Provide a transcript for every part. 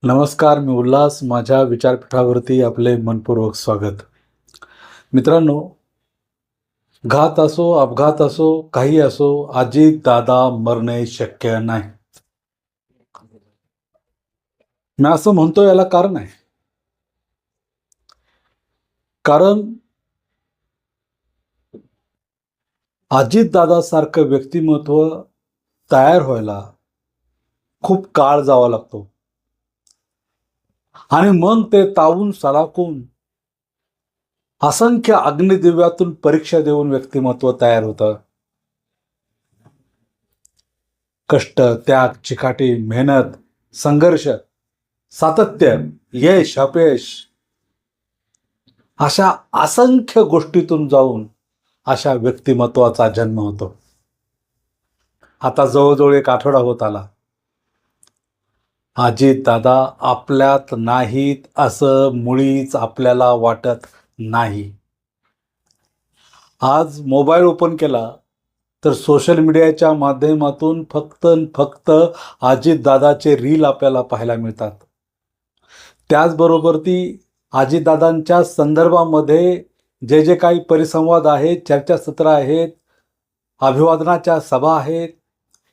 नमस्कार, मी उल्हास. माझ्या विचारपीठावरती आपले मनपूर्वक स्वागत. मित्रांनो, घात असो, अपघात असो, काही असो, अजितदादा मरणे शक्य नाही. मी असं म्हणतो याला कारण आहे. कारण अजितदादासारखं व्यक्तिमत्व तयार व्हायला खूप काळ जावा लागतो आणि मग ते तावून सलाखून असंख्य अग्निदिव्यातून परीक्षा देऊन व्यक्तिमत्व तयार होतं. कष्ट, त्याग, चिकाटी, मेहनत, संघर्ष, सातत्य, यश, अपयश अशा असंख्य गोष्टीतून जाऊन अशा व्यक्तिमत्वाचा जन्म होतो. आता जवळजवळ एक आठवडा होत आला. अजितदादा आपल्यात नाहीत असं मुळीच आपल्याला वाटत नाही. आज मोबाईल ओपन केला तर सोशल मीडियाच्या माध्यमातून फक्त अजितदादाचे रील आपल्याला पाहायला मिळतात. त्याचबरोबर ती अजितदादांच्या संदर्भामध्ये जे काही परिसंवाद आहेत, चर्चासत्र आहेत, अभिवादनाच्या सभा आहेत,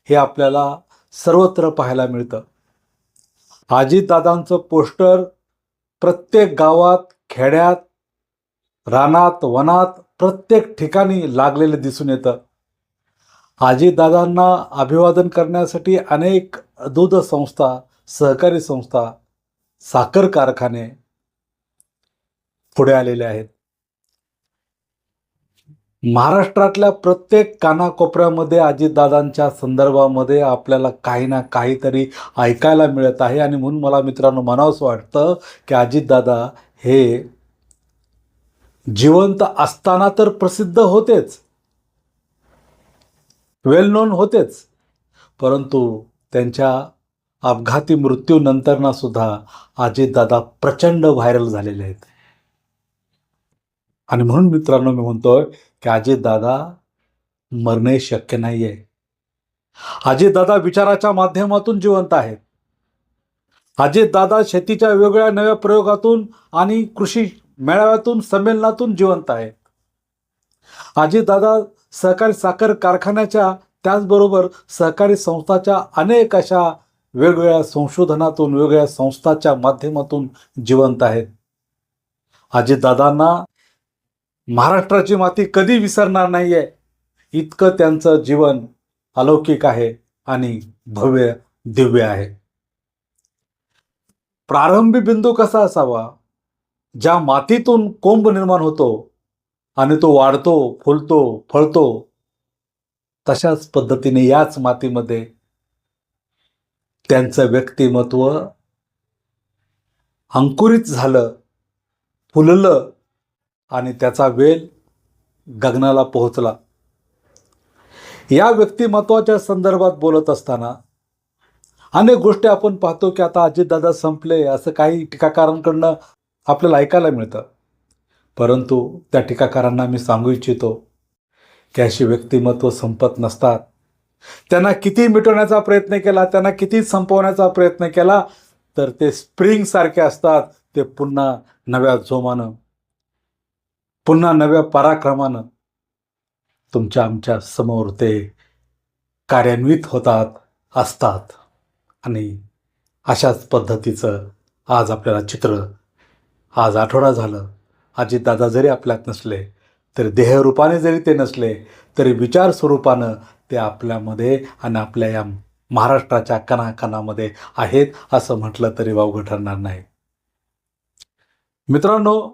हे आपल्याला सर्वत्र पाहायला मिळतं. अजितदादांचं पोस्टर प्रत्येक गावात, खेड्यात, रानात, वनात प्रत्येक ठिकाणी लागलेलं दिसून येतं. अजितदादांना अभिवादन करण्यासाठी अनेक दूध संस्था, सहकारी संस्था, साखर कारखाने पुढे आलेले आहेत. महाराष्ट्रातल्या प्रत्येक कानाकोपऱ्यामध्ये अजितदादांच्या संदर्भामध्ये आपल्याला काही ना काहीतरी ऐकायला मिळत आहे आणि म्हणून मला मित्रांनो म्हणावंसं वाटतं की अजितदादा हे जिवंत असताना तर प्रसिद्ध होतेच, वेल नोन होतेच, परंतु त्यांच्या अपघाती मृत्यूनंतरना सुद्धा अजितदादा प्रचंड व्हायरल झालेले आहेत. आणि म्हणून मित्रांनो मी म्हणतोय की अजितदादा मरणे शक्य नाही आहे. अजितदादा विचाराच्या माध्यमातून जिवंत आहेत. अजितदादा शेतीच्या वेगवेगळ्या नव्या प्रयोगातून आणि कृषी मेळाव्यातून, संमेलनातून जिवंत आहेत. अजितदादा सहकारी साखर कारखान्याच्या, त्याचबरोबर सहकारी संस्थाच्या अनेक अशा वेगवेगळ्या संशोधनातून, वेगवेगळ्या संस्थाच्या माध्यमातून जिवंत आहेत. अजितदादांना महाराष्ट्राची माती कधी विसरणार नाहीये, इतकं त्यांचं जीवन अलौकिक आहे आणि भव्य दिव्य आहे. प्रारंभी बिंदू कसा असावा? ज्या मातीतून कोंब निर्माण होतो आणि तो वाढतो, फुलतो, फळतो, तशाच पद्धतीने याच मातीमध्ये त्यांचं व्यक्तिमत्व अंकुरित झालं, फुललं आणि त्याचा वेल गगनाला पोहोचला. या व्यक्तिमत्वाच्या संदर्भात बोलत असताना अनेक गोष्टी आपण पाहतो की आता अजितदादा संपले असं काही टीकाकारांकडनं आपल्याला ऐकायला मिळतं. परंतु त्या टीकाकारांना मी सांगू इच्छितो की अशी व्यक्तिमत्व संपत नसतात. त्यांना किती मिटवण्याचा प्रयत्न केला, त्यांना किती संपवण्याचा प्रयत्न केला, तर ते स्प्रिंगसारखे असतात. ते पुन्हा नव्या जोमानं, पुन्हा नव्या पराक्रमानं तुमच्या आमच्या समोर ते कार्यान्वित होतात, असतात. आणि अशाच पद्धतीचं आज आपल्याला चित्र, आज आठवडा झालं, अजितदादा जरी आपल्यात नसले, तरी देहरूपाने जरी ते नसले, तरी विचार स्वरूपानं ते आपल्यामध्ये आणि आपल्या या महाराष्ट्राच्या कणाकणामध्ये आहेत असं म्हटलं तरी वावगं ठरणार नाही. मित्रांनो,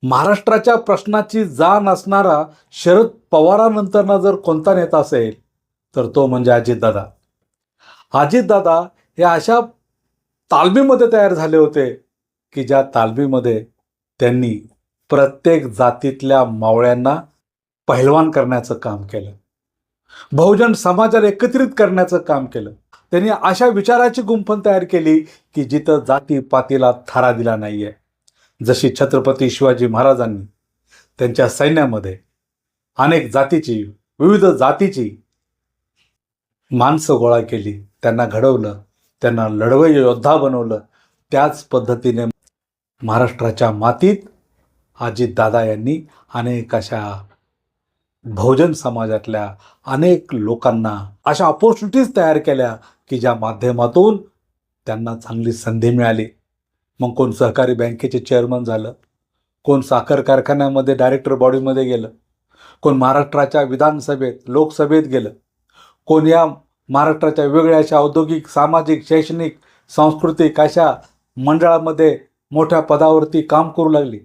महाराष्ट्राच्या प्रश्नाची जाण असणारा शरद पवारांनंतरना जर कोणता नेता असेल तर तो म्हणजे अजितदादा. अजितदादा हे अशा तालमीमध्ये तयार झाले होते की ज्या तालमीमध्ये त्यांनी प्रत्येक जातीतल्या मावळ्यांना पहिलवान करण्याचं काम केलं, बहुजन समाजाला एकत्रित करण्याचं काम केलं. त्यांनी अशा विचाराची गुंफण तयार केली की जिथं जातीपातीला थारा दिला नाहीये. जशी छत्रपती शिवाजी महाराजांनी त्यांच्या सैन्यामध्ये अनेक जातीची, विविध जातीची माणसं गोळा केली, त्यांना घडवलं, त्यांना लढवय्य योद्धा बनवलं, त्याच पद्धतीने महाराष्ट्राच्या मातीत अजितदादा यांनी अनेक अशा बहुजन समाजातल्या अनेक लोकांना अशा ऑपॉर्च्युनिटीज तयार केल्या की ज्या माध्यमातून त्यांना चांगली संधी मिळाली. मग कोण सहकारी बँकेचे चेअरमन झालं, कोण साखर कारखान्यामध्ये डायरेक्टर बॉडीमध्ये गेलं, कोण महाराष्ट्राच्या विधानसभेत लोकसभेत गेलं, कोण या महाराष्ट्राच्या वेगळ्या अशा औद्योगिक सामाजिक शैक्षणिक सांस्कृतिक अशा मंडळामध्ये मोठ्या पदावरती काम करू लागली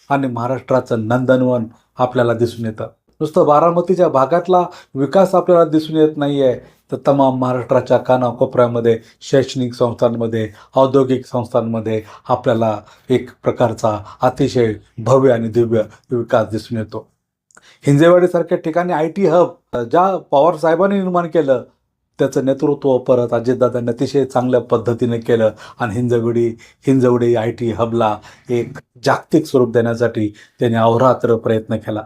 आणि महाराष्ट्राचं नंदनवन आपल्याला दिसून येतं. नुसतं बारामतीच्या भागातला विकास आपल्याला दिसून येत नाही आहे, तर तमाम महाराष्ट्राच्या कानाकोपऱ्यामध्ये शैक्षणिक संस्थांमध्ये औद्योगिक संस्थांमध्ये आपल्याला एक प्रकारचा अतिशय भव्य आणि दिव्य विकास दिसून येतो. हिंजेवाडीसारख्या ठिकाणी IT हब ज्या पवार साहेबांनी निर्माण केलं, त्याचं नेतृत्व परत अजितदादांनी अतिशय चांगल्या पद्धतीने केलं आणि हिंजवडी IT हबला एक जागतिक स्वरूप देण्यासाठी त्यांनी अहोरात्र प्रयत्न केला.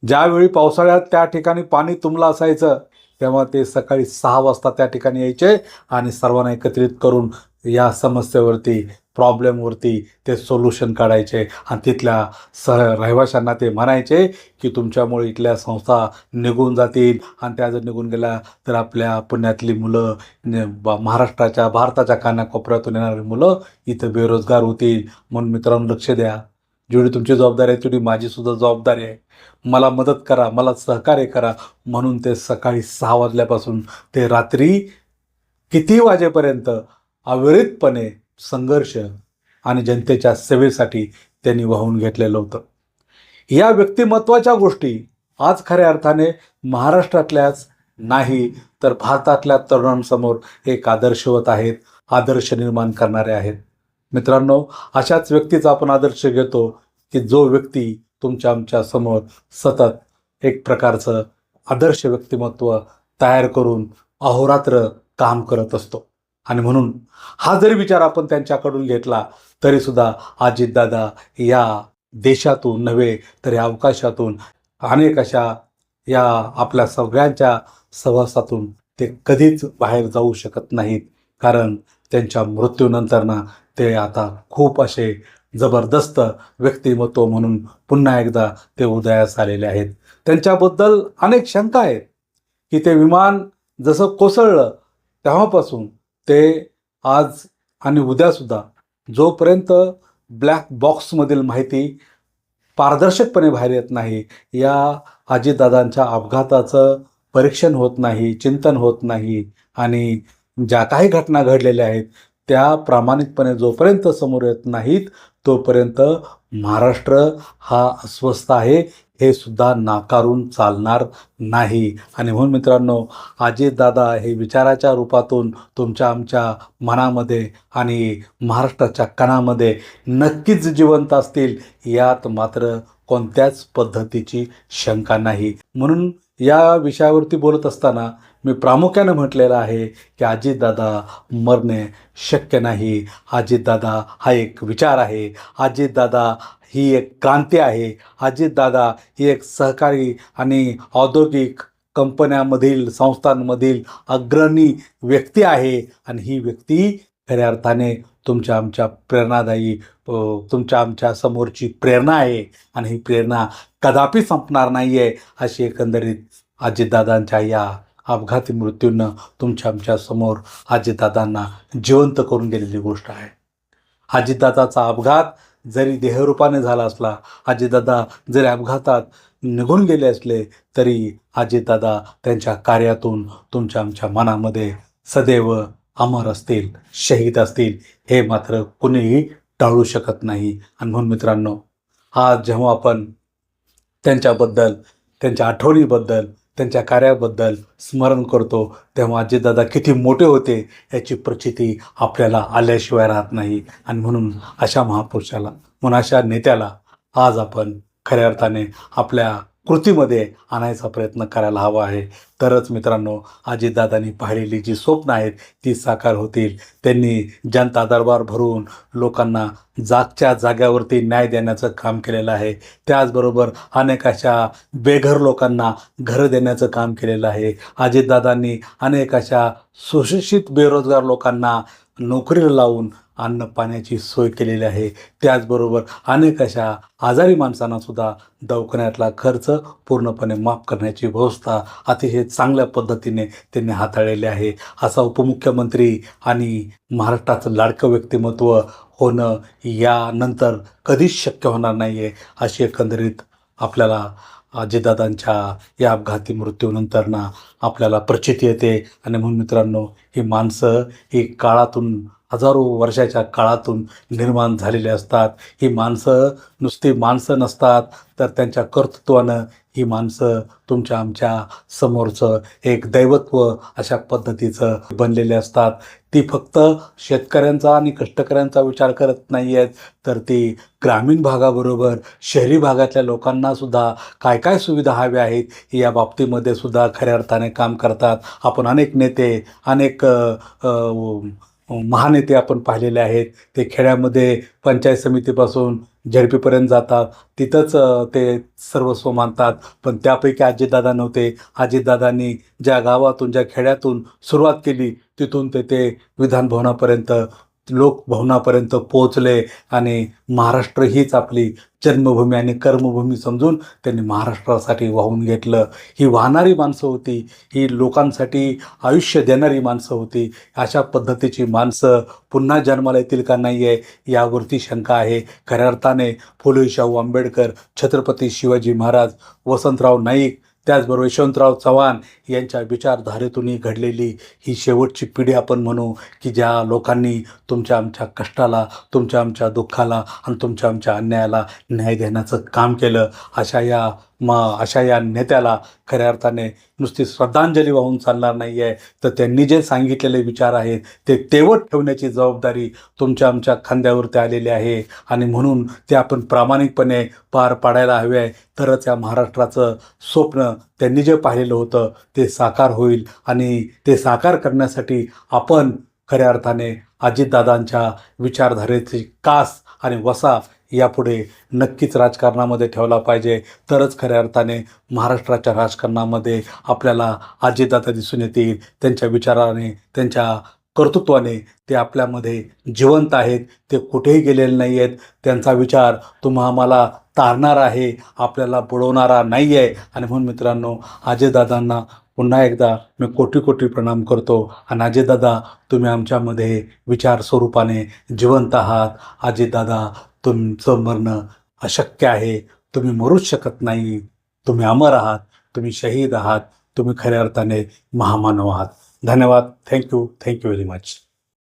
ज्यावेळी पावसाळ्यात त्या ठिकाणी पाणी तुंबलं असायचं, तेव्हा ते सकाळी 6 वाजता त्या ठिकाणी यायचे आणि सर्वांना एकत्रित करून या समस्येवरती प्रॉब्लेमवरती ते सोल्युशन काढायचे आणि तिथल्या रहिवाशांना ते म्हणायचे की तुमच्यामुळे इथल्या संस्था निघून जातील आणि त्या जर निघून गेल्या तर आपल्या पुण्यातली मुलं महाराष्ट्राच्या भारताच्या कानाकोपऱ्यातून येणारी मुलं इथं बेरोजगार होतील. म्हणून मित्रांनो लक्ष द्या, जेवढी तुमची जबाबदारी आहे तेवढी माझीसुद्धा जबाबदारी आहे. मला मदत करा, मला सहकार्य करा. म्हणून ते सकाळी 6 वाजल्यापासून ते रात्री किती वाजेपर्यंत अविरतपणे संघर्ष आणि जनतेच्या सेवेसाठी त्यांनी वाहून घेतलेलं होतं. या व्यक्तिमत्वाच्या गोष्टी आज खऱ्या अर्थाने महाराष्ट्रातल्याच नाही तर भारतातल्या तरुणांसमोर एक आदर्शवत आहेत, आदर्श निर्माण करणारे आहेत. मित्रांनो, अशाच व्यक्तीचा आपण आदर्श घेतो की जो व्यक्ती तुमच्या आमच्या समोर सतत एक प्रकारचं आदर्श व्यक्तिमत्व तयार करून अहोरात्र काम करत असतो. आणि म्हणून हा जरी विचार आपण त्यांच्याकडून घेतला तरीसुद्धा अजितदादा या देशातून नव्हे तर या अवकाशातून अनेक अशा या आपल्या सगळ्यांच्या सहवासातून ते कधीच बाहेर जाऊ शकत नाहीत, कारण त्यांच्या मृत्यूनंतरना ते आता खूप असे जबरदस्त व्यक्तिमत्व म्हणून पुन्हा एकदा ते उदयास आलेले आहेत. त्यांच्याबद्दल अनेक शंका आहेत की ते विमान जसं कोसळलं तेव्हापासून ते आज आणि उद्यासुद्धा जोपर्यंत ब्लॅक बॉक्समधील माहिती पारदर्शकपणे बाहेर येत नाही, या अजितदादांच्या अपघाताचं परीक्षण होत नाही, चिंतन होत नाही आणि ज्या काही घटना घडलेल्या आहेत त्या प्रामाणिकपणे जोपर्यंत समोर येत नाहीत तोपर्यंत महाराष्ट्र हा अस्वस्थ आहे हे सुद्धा नाकारून चालणार नाही. आणि म्हणून मित्रांनो, अजितदादा हे विचाराच्या रूपातून तुमच्या आमच्या मनामध्ये आणि महाराष्ट्राच्या कणामध्ये नक्कीच जिवंत असतील, यात मात्र कोणत्याच पद्धतीची शंका नाही. म्हणून या विषयावरती बोलत असताना मी प्रामुख्यानं म्हटलेलं आहे की अजितदादा मरणे शक्य नाही. अजितदादा हा एक विचार आहे, अजितदादा ही एक क्रांती आहे, अजितदादा ही एक सहकारी आणि औद्योगिक कंपन्यांमधील संस्थांमधील अग्रणी व्यक्ती आहे आणि ही व्यक्ती खऱ्या अर्थाने तुमच्या आमच्या प्रेरणादायी तुमच्या आमच्या समोरची प्रेरणा आहे आणि ही प्रेरणा कदापि संपणार नाही आहे. अशी एकंदरीत अजितदादांच्या या अपघाती मृत्यूनं तुमच्या आमच्या समोर अजितदादांना जिवंत करून गेलेली गोष्ट आहे. अजितदादाचा अपघात जरी देहरूपाने झाला असला, अजितदादा जरी अपघातात निघून गेले असले तरी अजितदादा त्यांच्या कार्यातून तुमच्या आमच्या मनामध्ये सदैव अमर असतील, शहीद असतील, हे मात्र कुणीही टाळू शकत नाही. आणि म्हणून मित्रांनो, आज जेव्हा आपण त्यांच्याबद्दल, त्यांच्या आठवणीबद्दल, त्यांच्या कार्याबद्दल स्मरण करतो तेव्हा अजितदादा किती मोठे होते याची प्रचिती आपल्याला आल्याशिवाय राहत नाही. आणि म्हणून अशा महापुरुषाला, म्हणून अशा नेत्याला आज आपण खऱ्या अर्थाने आपल्या कृतीमध्ये आणायचा प्रयत्न करायला हवा आहे. तरच मित्रांनो, अजितदादांनी पाहिलेली जी स्वप्न आहेत ती साकार होतील. त्यांनी जनता दरबार भरून लोकांना जागच्या जाग्यावरती न्याय देण्याचं काम केलेलं आहे. त्याचबरोबर अनेक अशा बेघर लोकांना घरं देण्याचं काम केलेलं आहे. अजितदादांनी अनेक अशा सुशिक्षित बेरोजगार लोकांना नोकरीला लावून अन्न पाण्याची सोय केलेली आहे. त्याचबरोबर अनेक अशा आजारी माणसांनासुद्धा दवाखान्यातला खर्च पूर्णपणे माफ करण्याची व्यवस्था अतिशय चांगल्या पद्धतीने त्यांनी हाताळलेली आहे. असा उपमुख्यमंत्री आणि महाराष्ट्राचं लाडकं व्यक्तिमत्व होणं यानंतर कधीच शक्य होणार नाही आहे, अशी एकंदरीत आपल्याला अजितदादांच्या या अपघाती मृत्यूनंतर ना आपल्याला प्रचिती येते. आणि म्हणून मित्रांनो, ही माणसं ही काळातून हजारो वर्षाच्या काळातून निर्माण झालेली असतात. ही माणसं नुसती माणसं नसतात, तर त्यांच्या कर्तृत्वानं ही माणसं तुमच्या आमच्या समोरचं एक दैवत्व अशा पद्धतीचं बनलेले असतात. ती फक्त शेतकऱ्यांचा आणि कष्टकऱ्यांचा विचार करत नाही आहेत, तर ती ग्रामीण भागाबरोबर शहरी भागातल्या लोकांनासुद्धा काय काय सुविधा हव्या आहेत या बाबतीमध्ये सुद्धा खऱ्या अर्थाने काम करतात. आपण अनेक नेते, अनेक महानेते आपण पाहिलेले आहेत. ते खेड्यामध्ये पंचायत समितीपासून झडपीपर्यंत जातात, तिथंच ते सर्वस्व मानतात. पण त्यापैकी अजितदादा नव्हते. अजितदादांनी ज्या गावातून, ज्या खेड्यातून सुरुवात केली, तिथून ते विधानभवनापर्यंत, लोकभवनापर्यंत पोहोचले. आणि महाराष्ट्र हीच आपली जन्मभूमी आणि कर्मभूमी समजून त्यांनी महाराष्ट्रासाठी वाहून घेतलं. ही वाहणारी माणसं होती, ही लोकांसाठी आयुष्य देणारी माणसं होती. अशा पद्धतीची माणसं पुन्हा जन्माला येतील का नाही आहे यावरती शंका आहे. खऱ्या अर्थाने फुले शाहू आंबेडकर, छत्रपती शिवाजी महाराज, वसंतराव नाईक, त्याचबरोबर यशवंतराव चव्हाण यांच्या विचारधारेतूनही घडलेली ही शेवटची पिढी आपण म्हणू, की ज्या लोकांनी तुमच्या आमच्या कष्टाला, तुमच्या आमच्या दुःखाला आणि तुमच्या आमच्या अन्यायाला न्याय देण्याचं काम केलं. अशा या नेत्याला खऱ्या अर्थाने नुसती श्रद्धांजली वाहून चालणार नाही आहे, तर त्यांनी जे सांगितलेले विचार आहेत ते तेवत ठेवण्याची जबाबदारी तुमच्या आमच्या खांद्यावरती आलेली आहे. आणि म्हणून ते आपण प्रामाणिकपणे पार पाडायला हवे आहे. तरच या महाराष्ट्राचं स्वप्न त्यांनी जे पाहिलेलं होतं ते साकार होईल. आणि ते साकार करण्यासाठी आपण खऱ्या अर्थाने अजितदादांच्या विचारधारेची कास आणि वसा यापुढे नक्कीच राजकारणामध्ये ठेवला पाहिजे. तरच खऱ्या अर्थाने महाराष्ट्राच्या राजकारणामध्ये आपल्याला अजितदादा दिसून येतील. त्यांच्या विचाराने, त्यांच्या कर्तृत्वाने ते आपल्यामध्ये जिवंत आहेत. ते कुठेही गेलेले नाही आहेत. त्यांचा विचार तुम्हा आम्हाला तारणारा आहे, आपल्याला बुडवणारा नाही आहे. आणि म्हणून मित्रांनो, अजितदादांना पुन्हा एकदा मी कोटी कोटी प्रणाम करतो. आणि अजितदादा, तुम्ही आमच्यामध्ये विचार स्वरूपाने जिवंत आहात. अजितदादा, तुमचं मरणं अशक्य आहे. तुम्ही मरूच शकत नाही. तुम्ही अमर आहात, तुम्ही शहीद आहात, तुम्ही खऱ्या अर्थाने महामानव आहात. धन्यवाद. Thank you very much.